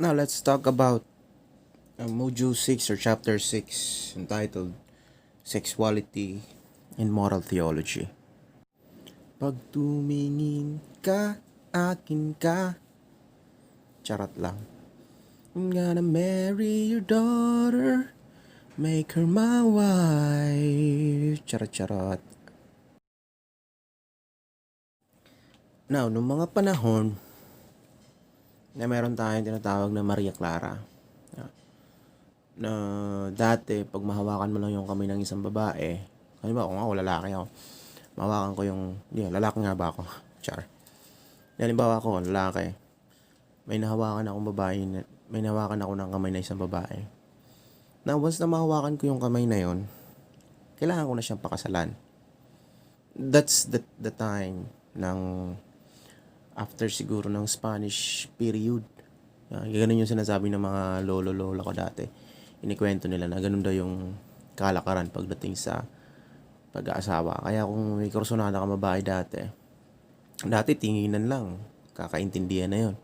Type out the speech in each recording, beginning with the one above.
Now let's talk about Module 6 or Chapter 6 entitled Sexuality and Moral Theology. Pag tumingin ka, akin ka. Charot lang. I'm gonna marry your daughter, make her my wife. Charot-charot. Now, nung mga panahon na meron tayong tinatawag na Maria Clara, na dati pag mahawakan mo lang yung kamay ng isang babae, halimbawa kung ako lalaki ako, mahawakan ko yung, lalaki nga ba ako? Char. Halimbawa ako, lalaki, may nahawakan akong babae, may nahawakan ako ng kamay ng isang babae. Now, once na mahawakan ko yung kamay na yon, kailangan ko na siyang pakasalan. That's the time ng after siguro ng Spanish period. Ganun yung sinasabi ng mga lolo-lola ko dati. Inikwento nila na ganun daw yung kalakaran pagdating sa pag-aasawa. Kaya kung may kursunada ka babae dati tinginan lang, kakaintindihan na yun.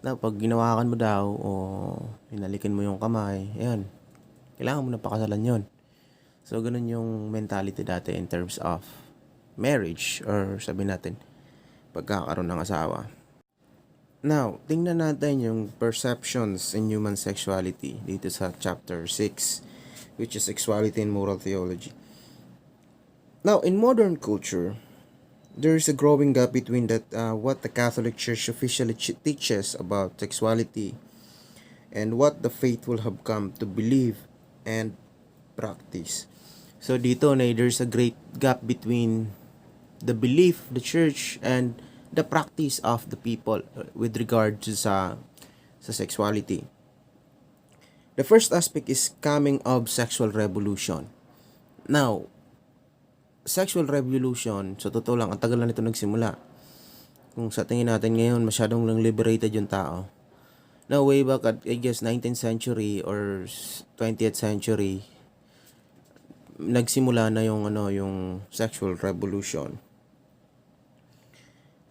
Na pag ginawakan mo daw o hinalikan mo yung kamay, ayan, kailangan mo na pakasalan yun. So ganun yung mentality dati in terms of marriage or sabi natin pagkakaroon ng asawa. Now, tingnan natin yung perceptions in human sexuality dito sa chapter 6, which is Sexuality and Moral Theology. Now, in modern culture, there is a growing gap between what the Catholic Church officially teaches about sexuality and what the faithful have come to believe and practice. So dito na there's a great gap between the belief of the church and the practice of the people with regard to sa sexuality. The first aspect is coming of sexual revolution. Now, sexual revolution, so totoo lang, ang tagal na nito nagsimula. Kung sa tingin natin ngayon, masyadong lang liberated yung tao. Now, way back at, I guess, 19th century or 20th century, nagsimula na yung sexual revolution.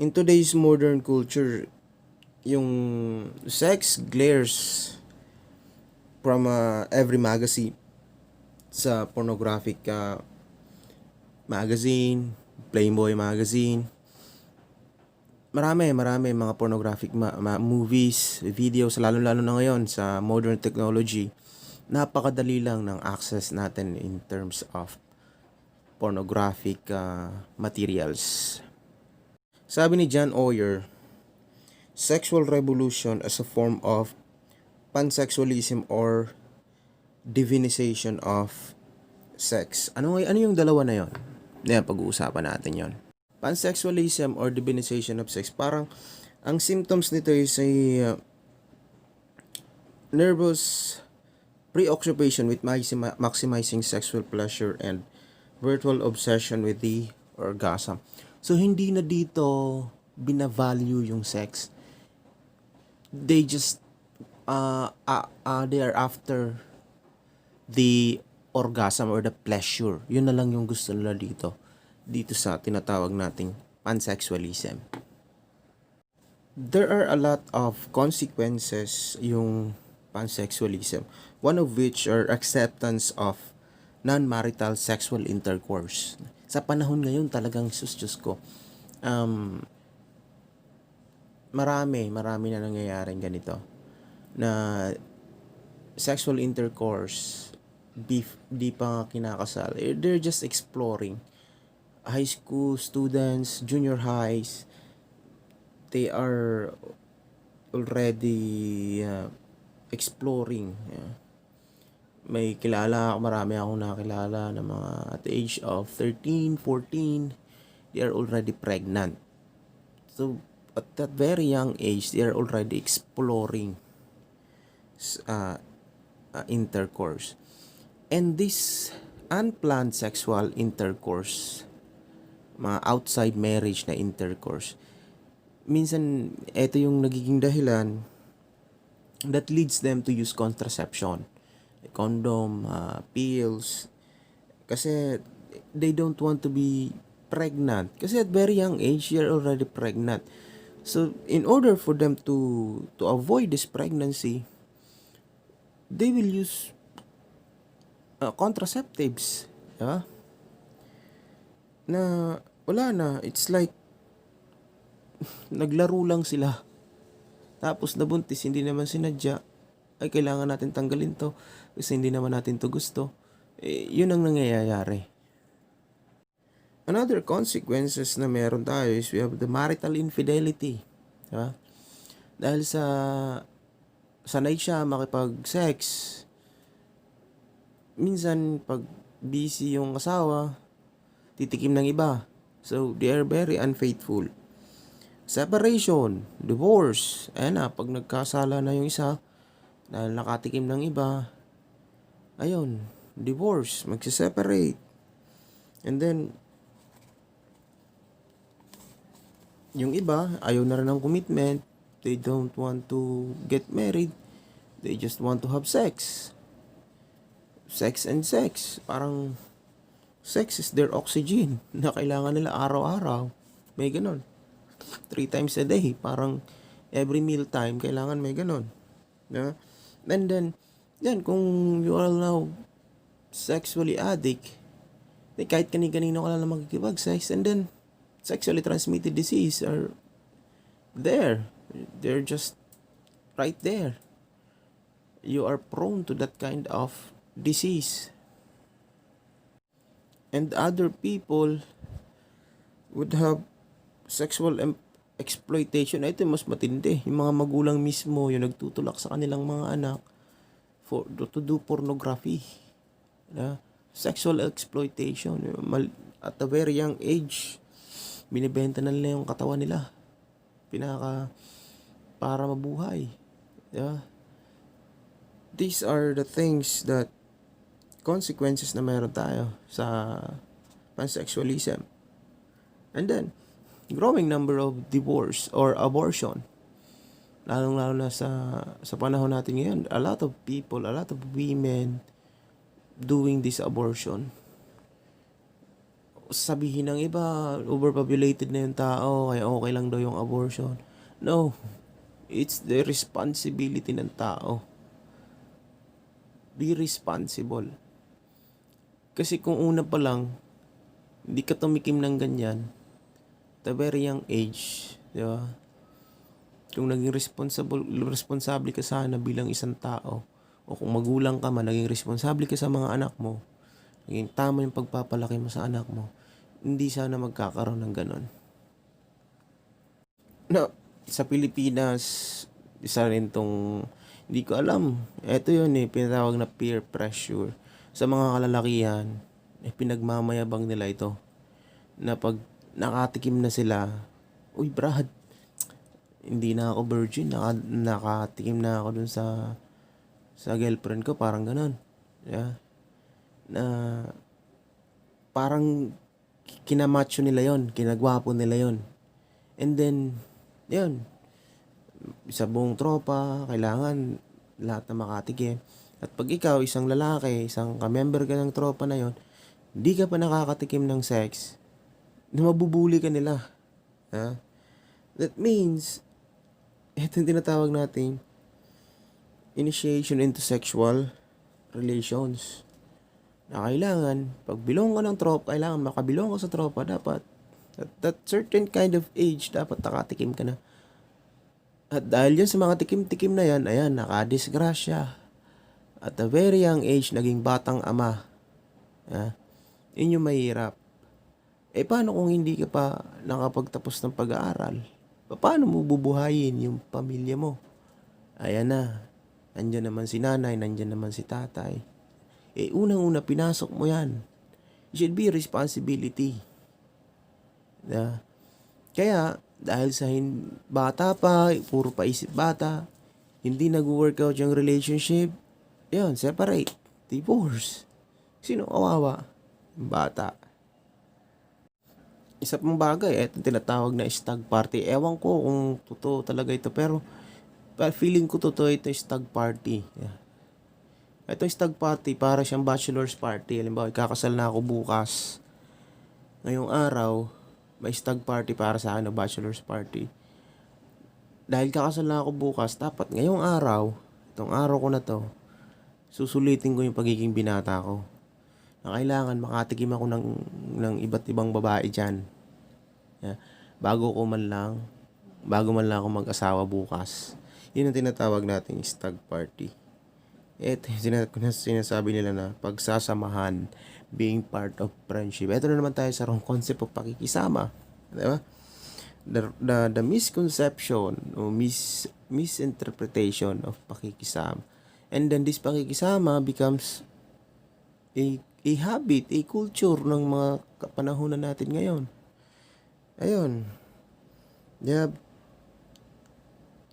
In today's modern culture, yung sex glares from every magazine, sa pornographic magazine, Playboy magazine. Marami mga pornographic movies, videos, lalo-lalo na ngayon sa modern technology. Napakadali lang ng access natin in terms of pornographic materials. Sabi ni John Oyer, sexual revolution as a form of pansexualism or divinization of sex. Ano yung dalawa na yon? Pag-uusapan natin yon. Pansexualism or divinization of sex, parang ang symptoms nito is a nervous preoccupation with maximizing sexual pleasure and virtual obsession with the orgasm. So hindi na dito binavalue yung sex. They just they are after the orgasm or the pleasure. Yun na lang yung gusto nila dito sa tinatawag nating pansexualism. There are a lot of consequences yung pansexualism, one of which are acceptance of non-marital sexual intercourse. Sa panahon ngayon talagang sus ko, marami na nangyayaring ganito na sexual intercourse di pa kinakasal. They're just exploring. High school students, junior highs, they are already exploring. May marami akong nakilala na mga at the age of 13, 14, they are already pregnant. So, at that very young age, they are already exploring intercourse. And this unplanned sexual intercourse, mga outside marriage na intercourse, minsan, ito yung nagiging dahilan that leads them to use contraception. Condom, pills, kasi they don't want to be pregnant. Kasi at very young age, you're already pregnant. So, in order for them to avoid this pregnancy, they will use contraceptives. Diba? Na wala na. It's like naglaro lang sila. Tapos nabuntis, hindi naman sinadya. Ay, kailangan natin tanggalin to kasi hindi naman natin to gusto. Yun ang nangyayari. Another consequences na meron tayo is we have the marital infidelity. Diba? Dahil sa sanay siya makipag-sex, minsan pag busy yung asawa, titikim ng iba. So, they are very unfaithful. Separation, divorce, ayan na, pag nagkasala na yung isa, dahil nakatikim ng iba, ayun, divorce, magsiseparate. And then, yung iba, ayaw na rin ng commitment, they don't want to get married, they just want to have sex. Sex and sex, parang sex is their oxygen na kailangan nila araw-araw. May ganon. 3 times a day, parang every meal time, kailangan may ganon. Yeah? And then, yan, kung you are now sexually addict, kahit kanino ka lang magkikipag-sex, and then, sexually transmitted disease are there. They're just right there. You are prone to that kind of disease. And other people would have sexual exploitation. Ito mas matindi. Yung mga magulang mismo, yung nagtutulak sa kanilang mga anak to do pornography. Sexual exploitation. At a very young age, binibenta na nila yung katawan nila. Para mabuhay. These are the things that consequences na meron tayo sa pansexualism. And then, growing number of divorce or abortion. Lalong-lalo na sa panahon natin ngayon, a lot of people, a lot of women doing this abortion. Sabihin ng iba, overpopulated na yung tao, kaya okay lang daw yung abortion. No, it's the responsibility ng tao. Be responsible. Kasi kung una pa lang, hindi ka tumikim ng ganyan, at a very young age, di ba? Kung naging responsable ka sana bilang isang tao, o kung magulang ka man, naging responsable ka sa mga anak mo, naging tama yung pagpapalaki mo sa anak mo, hindi sana magkakaroon ng ganon. No, sa Pilipinas, isa rin tong, hindi ko alam, eto yun pinatawag na peer pressure. Sa mga kalalakihan, pinagmamayabang nila ito, na pag nakatikim na sila, uy Brad, hindi na ako virgin, nakatikim na ako dun sa girlfriend ko, parang ganon. Yeah. Na parang kinamacho nila yon, kinagwapo nila yon. And then, yun, sa buong tropa, kailangan lahat na makatikim. At pag ikaw, isang lalaki, isang ka-member ka ng tropa na yon, hindi ka pa nakakatikim ng sex, na mabubuli ka nila. That means, ito yung tinatawag natin initiation into sexual relations. Na kailangan, pag bilong ka ng tropa, kailangan makabilong ka sa tropa, dapat at that certain kind of age, dapat nakatikim ka na. At dahil yan sa mga tikim-tikim na yan, ayan, nakadisgrasya. At a very young age, naging batang ama. Yun yung mahirap. Paano kung hindi ka pa nakapagtapos ng pag-aaral? Paano mo bubuhayin yung pamilya mo? Ayan na. Nandyan naman si nanay, nandyan naman si tatay. Unang-una, pinasok mo yan. It should be a responsibility. Kaya, dahil sa bata pa, puro paisip bata, hindi nag-workout yung relationship, yun, separate, divorce. Sino kawawa? Bata. Isa pang bagay, itong tinatawag na stag party. Ewan ko kung totoo talaga ito, pero feeling ko totoo ito stag party. Itong stag party, para siyang bachelor's party. Halimbawa, ikakasal na ako bukas. Ngayong araw, may stag party para sa akin, bachelor's party. dahil kakasal na ako bukas, dapat ngayong araw, itong araw ko na to, susulitin ko yung pagiging binata ko. Na kailangan makatikim ako ng iba't ibang babae dyan. Yeah. Bago man lang ako mag-asawa bukas. Yun ang tinatawag nating stag party. Ito yung sinasabi nila na pagsasamahan, being part of friendship. Ito na naman tayo sa wrong concept of pakikisama. Diba? The misconception o misinterpretation of pakikisama. And then this pakikisama becomes a habit, a culture ng mga kapanahunan natin ngayon. Ayun. Yeah.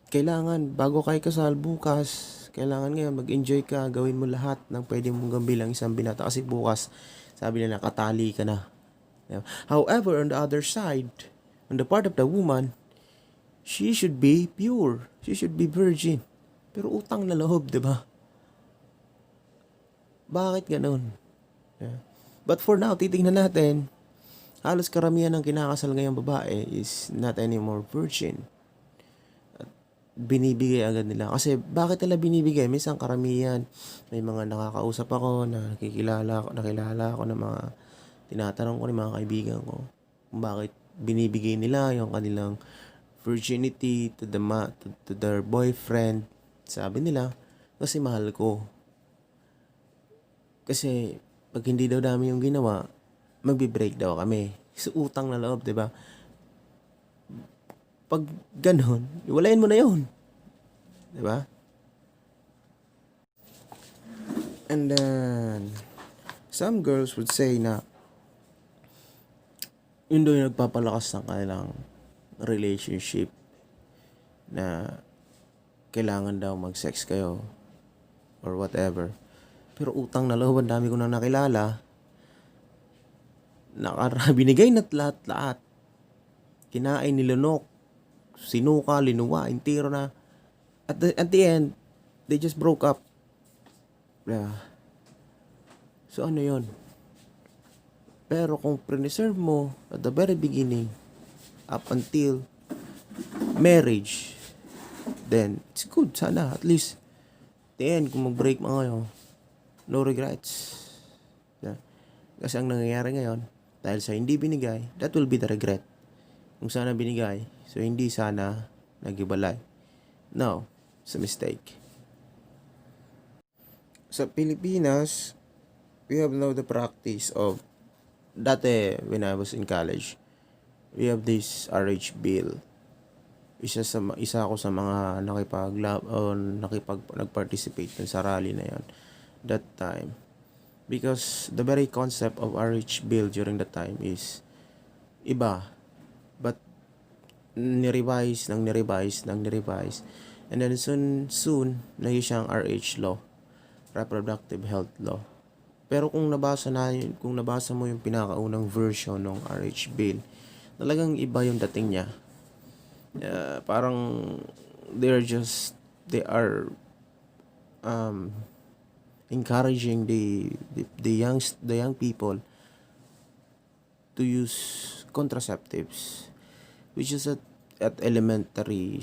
Kailangan, bago kayo kasal bukas, kailangan ngayon mag-enjoy ka, gawin mo lahat ng pwede mong gawin bilang isang binata. Kasi bukas, sabi nila, katali ka na. Yeah. However, on the other side, on the part of the woman, she should be pure. She should be virgin. Pero utang na loob, di ba? Bakit ganun? Yeah. But for now, titingnan natin, halos karamihan ng kinakasal ngayong babae is not anymore virgin. At binibigay agad nila. Kasi bakit nila binibigay? Minsan karamihan, may mga nakakausap ako na nakilala ko ng mga tinatanong ko ng mga kaibigan ko kung bakit binibigay nila yung kanilang virginity to their boyfriend. Sabi nila, kasi mahal ko. Kasi pag hindi daw dami yung ginawa, magbe-break daw kami. So, utang na loob, 'di ba? Pag ganun, iwalayin mo na 'yon. 'Di ba? And then some girls would say na yun daw yung nagpapalakas ng kanilang relationship, na kailangan daw mag-sex kayo or whatever. Pero utang na loob, ang dami ko na nakilala, binigay na't lahat. Kinain, nilunok, sinuka, linuwa, intiro na. At the end, they just broke up. Yeah. So ano yun? Pero kung preserve mo at the very beginning, up until marriage, then it's good. Sana, at least, the end, kung mag-break mo ngayon, no regrets. Yeah. Kasi ang nangyayari ngayon, dahil sa hindi binigay, that will be the regret. Kung sana binigay, so hindi sana nag-ibalay. No, it's a mistake. Sa Pilipinas, we have now the practice of, dati when I was in college, we have this RH bill. Isa ako sa mga nagparticipate sa rally na yan that time. Because the very concept of RH bill during that time is iba. But ni-revise. And then soon naging siyang RH law, reproductive health law. Pero kung nabasa mo yung pinakaunang version ng RH bill, talagang iba yung dating niya. Parang they are encouraging the young people to use contraceptives, which is at elementary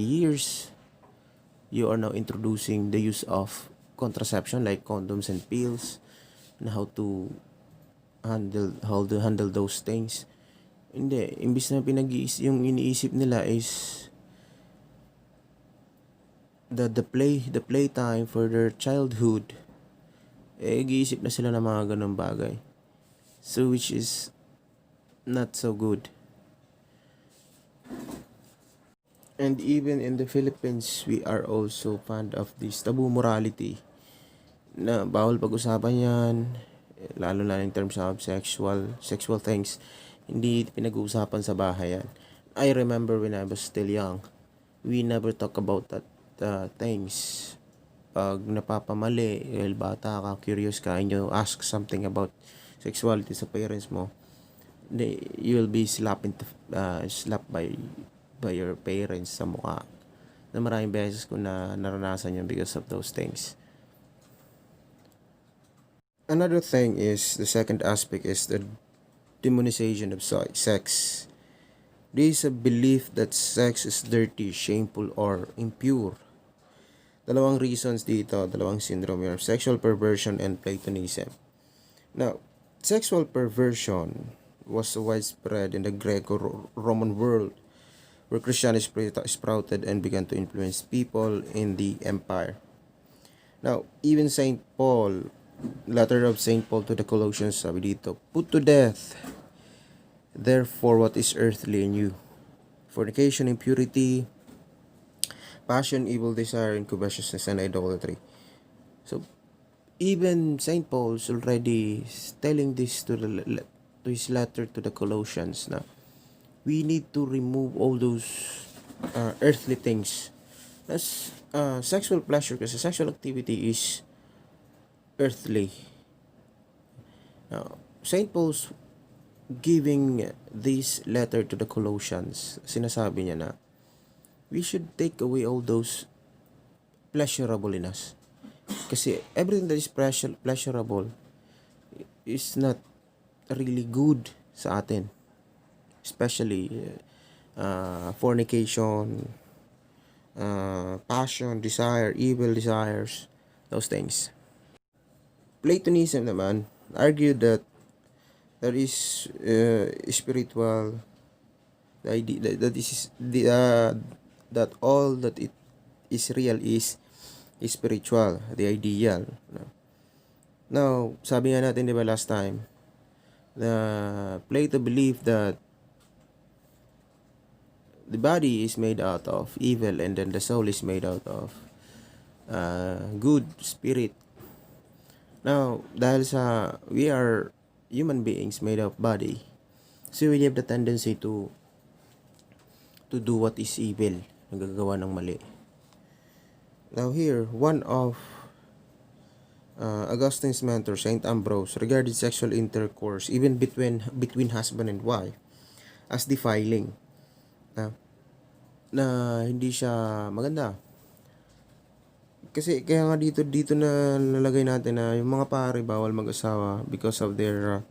years, you are now introducing the use of contraception like condoms and pills, and how to handle those things. Hindi, imbis na yung iniisip nila is the playtime for their childhood, nag-iisip na sila ng mga ganung bagay. So which is not so good. And even in the Philippines, we are also fond of this taboo morality, na bawal pag-usapan yan, lalo na in terms of sexual things. Hindi pinag-uusapan sa bahay yan. I remember when I was still young, we never talk about that things. Pag napapamali, bata ka, curious ka, and you ask something about sexuality sa parents mo, you will be slapped by your parents sa mukha. Na maraming beses ko na naranasan yun because of those things. Another thing is, the second aspect is the demonization of sex. There is a belief that sex is dirty, shameful, or impure. Dalawang reasons dito, dalawang syndrome here, sexual perversion and Platonism. Now, sexual perversion was widespread in the Greco-Roman world, where Christianity sprouted and began to influence people in the empire. Now, even Saint Paul, letter of Saint Paul to the Colossians, sabi dito, put to death, therefore, what is earthly in you, fornication, impurity, passion, evil desire, and covetousness, and idolatry. So, even Saint Paul's already telling this to his letter to the Colossians na we need to remove all those earthly things. As sexual pleasure, kasi sexual activity is earthly. Now, Saint Paul's giving this letter to the Colossians, sinasabi niya na we should take away all those pleasurable in us. Kasi everything that is pleasurable is not really good sa atin. Especially fornication, passion, desire, evil desires, those things. Platonism naman argued that there is spiritual, the idea that is that all that it is real is spiritual, the ideal. Now, sabi nga natin, di ba, last time, Plato believed that the body is made out of evil and then the soul is made out of good spirit. Now, dahil sa we are human beings made of body, so we have the tendency to do what is evil, nagagawa ng mali. Now here, one of Augustine's mentor, Saint Ambrose, regarded sexual intercourse even between husband and wife as defiling, na hindi siya maganda. Kasi kaya nga dito na nalagay natin na yung mga pare bawal mag-asawa because of their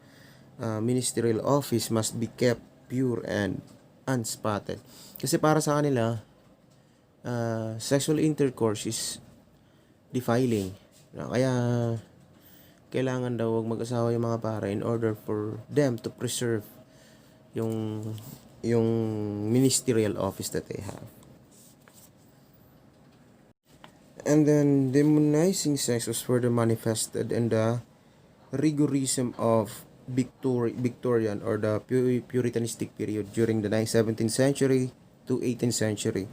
ministerial office must be kept pure and unspotted. Kasi para sa kanila, sexual intercourse is defiling. Kaya kailangan daw wag mag-asawa yung mga pare in order for them to preserve yung ministerial office that they have. And then demonizing sex was further manifested in the rigorism of Victorian or the Puritanistic period during the 17th century to 18th century.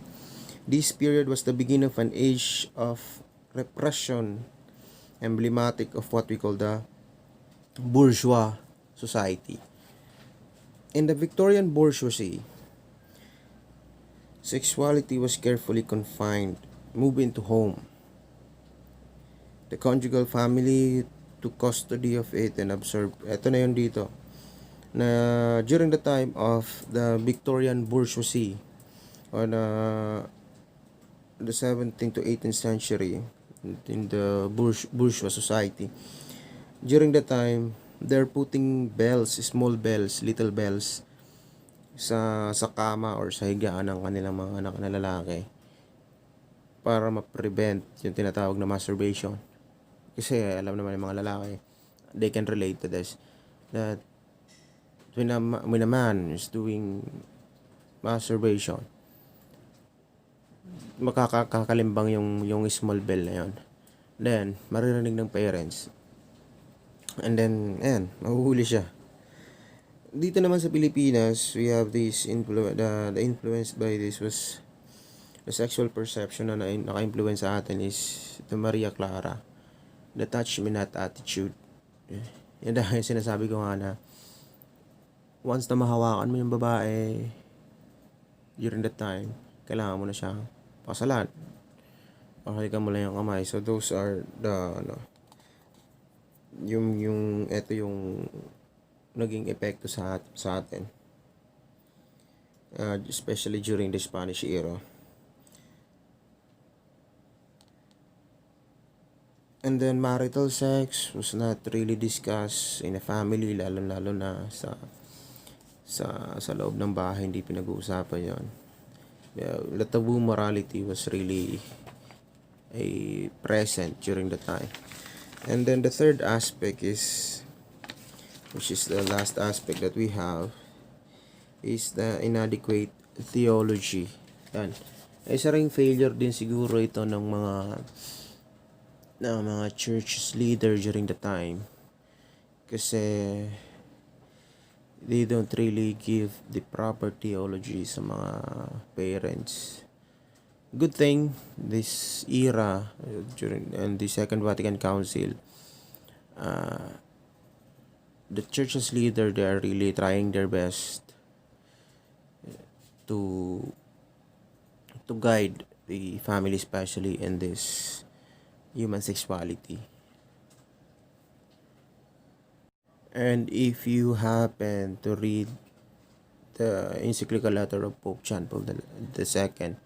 This period was the beginning of an age of repression, emblematic of what we call the bourgeois society. In the Victorian bourgeoisie, sexuality was carefully confined, moved into home. The conjugal family took custody of it and observed. Ito na yun dito. Na during the time of the Victorian bourgeoisie or the 17th to 18th century in the bourgeois society, during the time they're putting bells, small bells, little bells sa kama or sa higaan ng kanilang mga anak na lalaki para ma-prevent yung tinatawag na masturbation. Kasi alam naman yung mga lalaki, they can relate to this, that when a man is doing masturbation, makakalimbang yung small bell na yun. Then maririnig ng parents, and then mahuhuli siya. Dito naman sa Pilipinas, we have this the influence by this was the sexual perception na naka-influence sa atin is the Maria Clara, the touch me not attitude. Yan dahil sinasabi ko nga na once na mahawakan mo yung babae during that time, kailangan mo na siya pakasalan o halikan mo lang yung kamay. So those are the ito yung naging epekto sa atin, especially during the Spanish era. And then marital sex was not really discussed in a family, lalo na sa sa loob ng bahay, hindi pinag-uusapan yon. The taboo morality was really a present during the time. And then the third aspect is, which is the last aspect that we have, is the inadequate theology. Yan. Isa ring failure din siguro ito ng mga church leader during the time, kasi they don't really give the proper theology sa mga parents. Good thing this era, during and the Second Vatican Council, the church's leader, they are really trying their best to guide the family, especially in this human sexuality. And if you happen to read the encyclical letter of Pope John Paul the Second,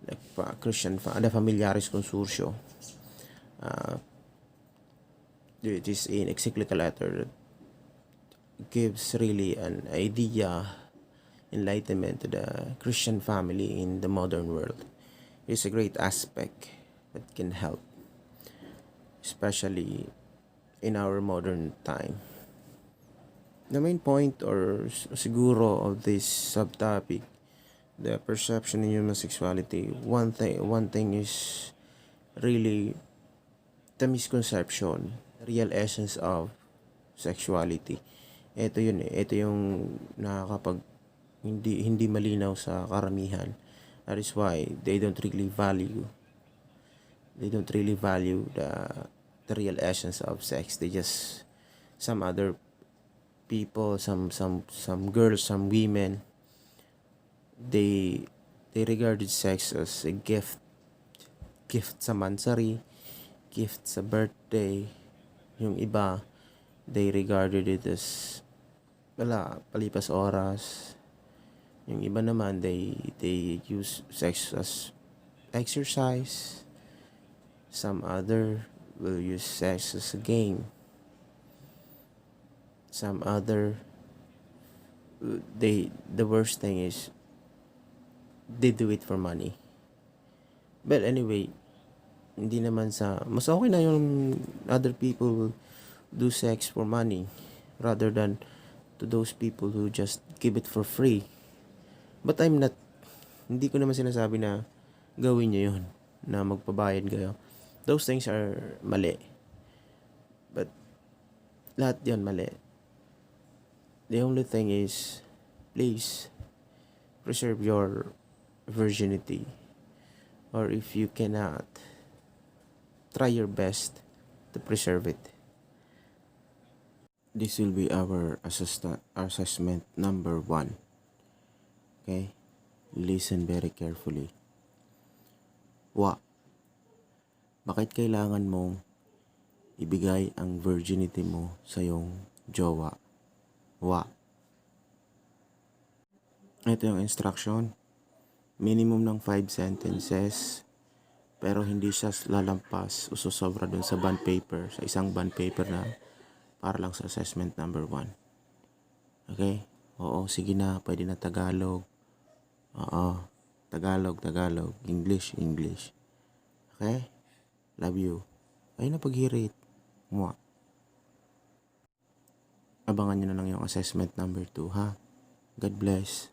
the the Familiaris Consortio, it is an encyclical letter that gives really an idea, enlightenment to the Christian family in the modern world. It's a great aspect that can help, especially in our modern time. The main point or siguro of this subtopic, the perception in human sexuality, one thing is really the misconception, real essence of sexuality. Ito yun eh. Ito yung nakakapag hindi malinaw sa karamihan. That is why they don't really value the real essence of sex. They just, some other people, some girls, some women, they regarded sex as a gift sa mansari, gift sa birthday. Yung iba, they regarded it as palipas oras. Yung iba naman, they use sex as exercise. Some other will use sex as a game. Some other, the worst thing is they do it for money. But anyway, hindi naman mas okay na yung other people do sex for money rather than to those people who just give it for free. But hindi ko naman sinasabi na gawin nyo yun, na magpabayad kayo. Those things are mali. But lahat yun mali. The only thing is, please preserve your virginity, or if you cannot, try your best to preserve it. This will be our assessment number 1. Okay? Listen very carefully. Bakit kailangan mong ibigay ang virginity mo sa iyong jowa? Ito yung instruction. Minimum ng 5 sentences, pero hindi siya lalampas o susobra dun sa bond paper, sa isang bond paper na para lang sa assessment number 1. Okay? Oo, sige na, pwede na Tagalog. Oo, Tagalog. English. Okay? Love you. Ayun na pag-hirit. Abangan nyo na lang yung assessment number 2, ha? God bless.